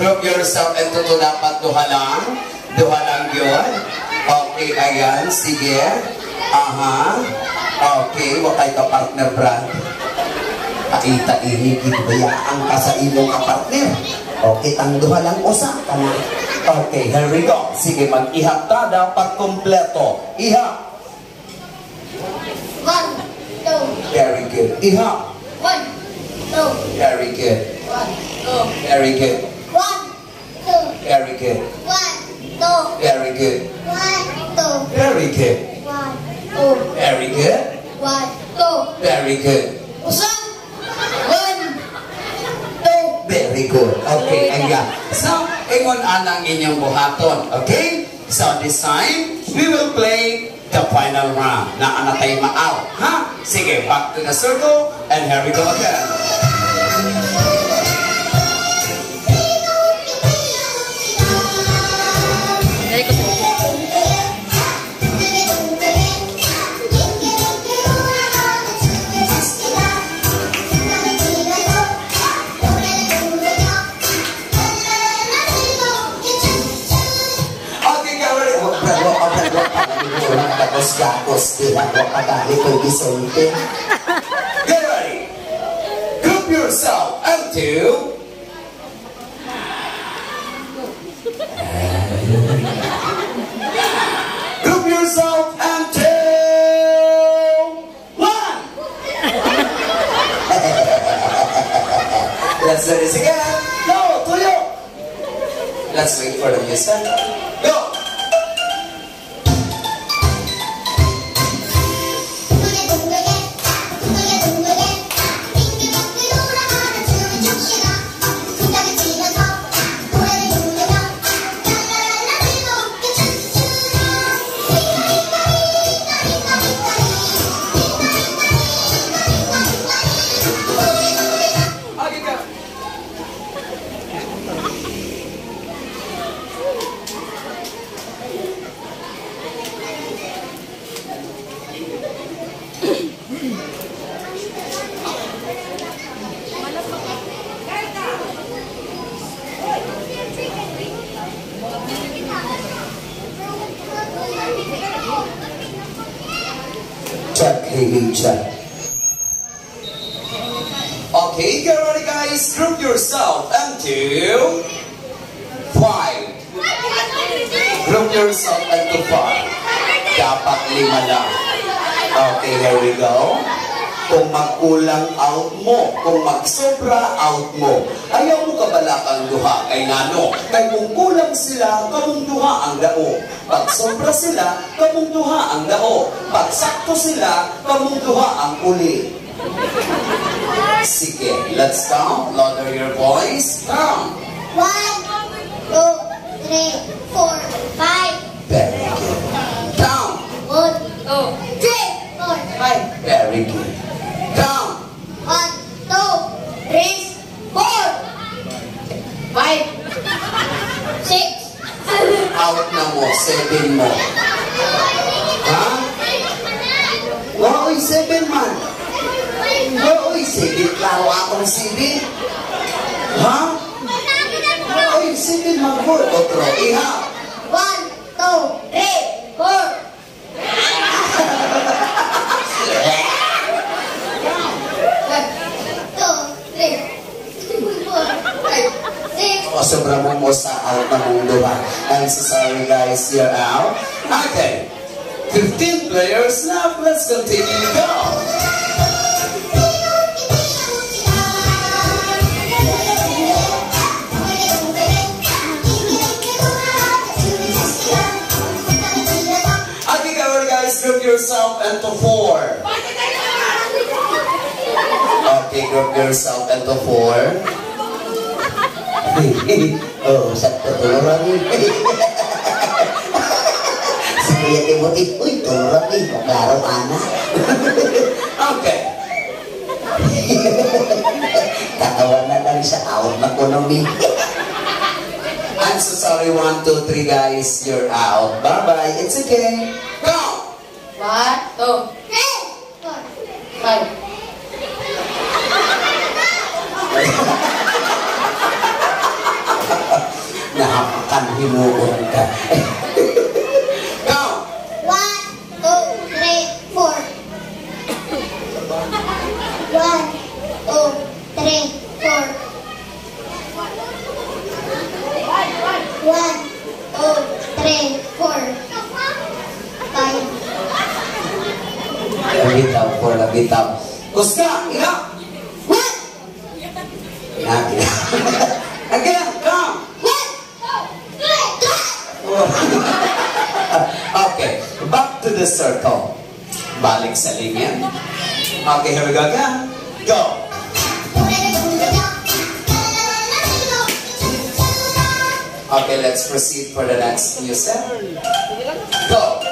Group yourself and tuto dapat duha lang. Duha lang yun. Okay, ayan. Sige. Aha. Okay, wakay ka partner, Brad. Kaita ini, gibayaan ka sa ilong ka partner. Okay, tang duha lang usa ka na. Okay, here we go. Sige, mag-ihap ta. Dapat kompleto. Ihap. 1, 2. Very good. Ihap. 1, 2. Very good. 1, 2. Very good. 1, 2. Very good. 1, 2. Very good. 1, 2. Very good. 1, 2. Very good. 1, 2. Very good. Usa. 1, 2. Very good. Okay, ayan. So, ingon anang inyong buhaton. Okay? So, this time, we will play the final round. Na anatay ma-out. Ha? Sige, back to the circle. And here we go again. Get ready. Group yourself into group yourself into 1. Let's do this again. Go, Tuyo. Let's wait for the music. Go. Check, hey, check. Okay, get ready guys, group yourself into 5. Group yourself into 5. Dapat 5 lang. Okay, here we go. Kung magkulang, out mo. Kung magsobra, out mo. Ayaw mo kabalakang duha. Kay nano? Kay kung kulang sila, kamong duha ang dao. Pag sobra sila, kamong duha ang dao. Pag sakto sila, kamong duha ang uli. Sige, let's count. Louder your voice. Count. 1, 2, 3, 4, 5. Very good. Count. 1, 2, 3, 4, 5. Very good. Count. 1, 2, 3, 4, 5, 6. Out na mo. 7 mo. Ha? Wow, 7 man. Wow, 7. Klaro akong 7. Ha? Wow, 7 man po. Otro. Iha. 1, 2, 3, 4. O, sobra mo sa out na mundo ha. I'm so sorry guys, you're out. Okay. 15 players left. Let's continue. Go. Okay, guys, group yourself into 4. Okay, group yourself into 4. Oh, sakto tuluran ni. Si Kuya Timothy, uy, tuluran ni. Klaro, anak. Okay. Tatawa na lang sa out na kunomi. I'm so sorry, 1, 2, 3 guys, you're out. Bye-bye, it's okay. Go! 1, 2, 3, 4, 5. Saan hinuon ka? Count! 1, 2, 3, 4. 1, 2, 3, 4. 1, 2, 3, 4. 5. Labitaw, 4, labitaw. Kuska, ina! What? Nabi. Again, come! What? Okay, back to the circle. Balik sa linya. Okay, here we go again. Go! Okay, let's proceed for the next music. Go!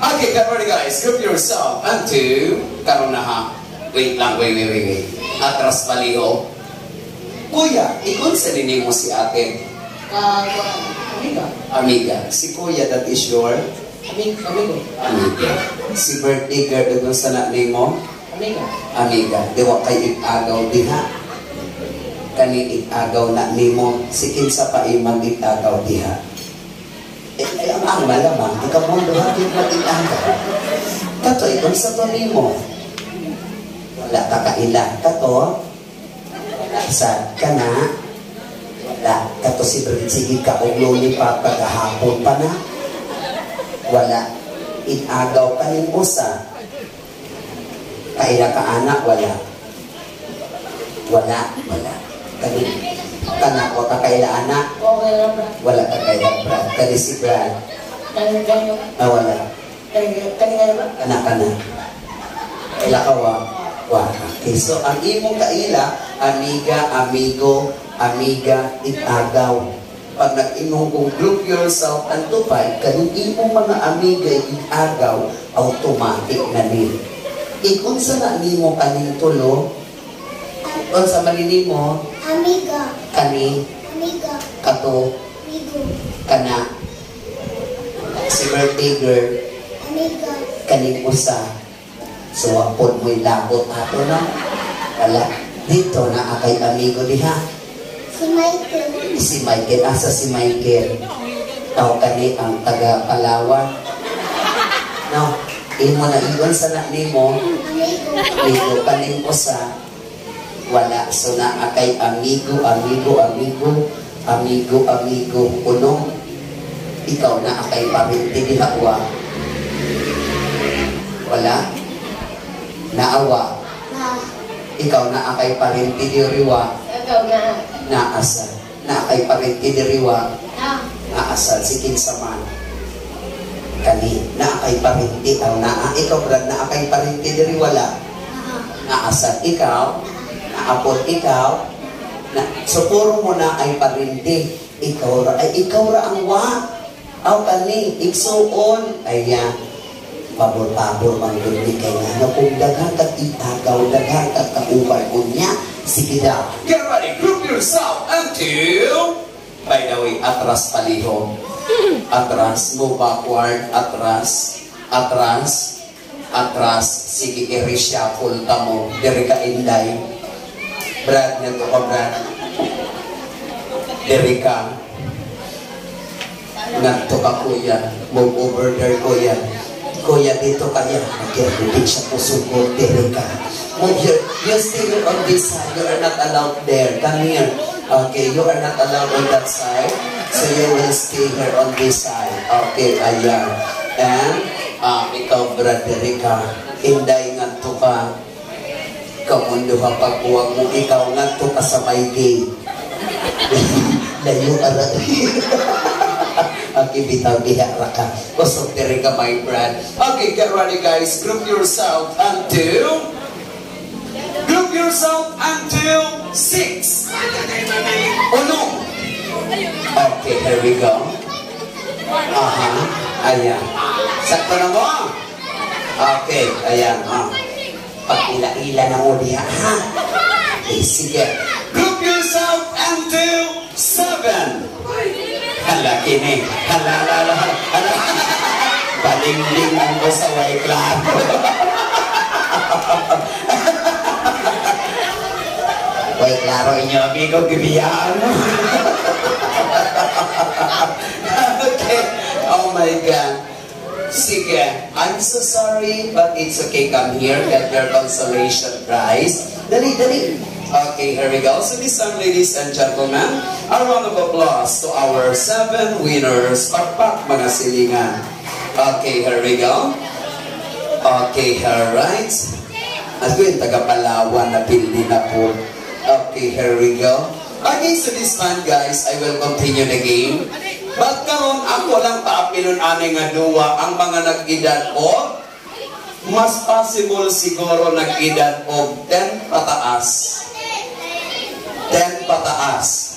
Okay, get ready guys. Group yourself onto karon na ha. Wait lang, wait. Atras paliho. Kuya, ikon sa nini mo si ate? Amiga. Si Kuya, that is your? Amiga. Si birthday girl doon sa naning mo? Amiga. Diwa kay ig-agaw diha. Kani ig-agaw na nimo. Si kinsa pa imang ig-agaw diha. Eh, ang malamang, ikaw mo duhatin mag-ig-agaw. Kato, ikon sa to nimo. Wala ka kaila. Kato, sad ka na. Wala. Kato si Brit, sige ka, kung luli pa pagkahapon pa na. Wala. Ig-agaw ka ning usa. Kaila ka anak, wala. Wala. Kana ko kakaila anak. Wala kakaila Brad. Kani si Brad. Wala. Kana. Kaila ka wa. Okay, so ang imong kaila, amiga, amigo, amiga, ig-agaw. Pag nag-imong kong group yourself and to fight, kaning imong mga amiga, ig-agaw, automatic na nil. Ikon sa na nimo kaning tulo, on sa manini mo, Amiga. kani, Amiga. kato, Amigo. kana, si birthday girl, Amiga. kaning usa. So, apod mo'y labot ato na. Wala. Dito na akay amigo diha. Si Michael. Si Michael. Asa si Michael? Tao kani ang taga Palawan. No? Imo na iwan sa nakni mo. Amigo. Amigo kaning usa. Wala. So, na akay amigo. Uno. Ikaw na akay paminti diha wa. Wala. Naawa. Na. Ikaw na akay parinti diriwa. Ikaw na. Naasa. Na akay parinti diriwa. Na. Naasa. Si kinsaman. Kani. Na akay parinti. Ikaw Brad na akay parinti diriwala. Naasa. Ikaw. Naapot ikaw. So puro mo na ay parinti. Ikaw ra ang wa. Aw kani. Igsuon. Ayan. Pabor-pabor man doon di kay nga. Kung daghan kag itagaw, daghan kag kaubay ko niya, sige daw. Get ready, group yourself until... By the way, atras paliho. Atras, move backward, atras. Sige, i-reshuffle ka mo. Diri ka inday. Brad, nito ka Brad. Diri ka. Nagto ka kuya. Move over there kuya. Kuya, dito kaya. Hindi siya pusugod. Dere ka. Move here. You stay here on this side. You are not allowed there. Come here. Okay, you are not allowed on that side. So you will stay here on this side. Okay, ayan. And, ikaw, Brad, dere ka. Inday nga to ka. Kamundo ka pagbuwag mo. Ikaw nga to ka sa may gate. Layo ka na. Okay, bitaw dihara ka. Kusog diri ka, my friend. Okay, get ready guys. Group yourself until 6. Uno. Okay, here we go. Ayan. Sakto na mo. Okay, ayan. Pag-ila-ila na mo diha. Okay, sige. Group yourself until 7. Hala, kini. Hala. Balingling mo sa way klaro. Ay, klaro inyo, amigo, gibiyan. Okay. Oh my God. Sige. I'm so sorry, but it's okay. Come here, get your consolation prize. Dali, dali. Okay, here we go. So this time, ladies and gentlemen, a round of applause to our 7 winners. Pakpak, mga silingan. Okay, here we go. Okay, alright. At ko yung taga-Palawan na pili na po. Okay, here we go. Okay, so this time, guys, I will continue the game. But karon ako lang paapilon ani nga duwa ang mga nag-edad o mas possible siguro nag-edad o 10 pataas. 10 pataas.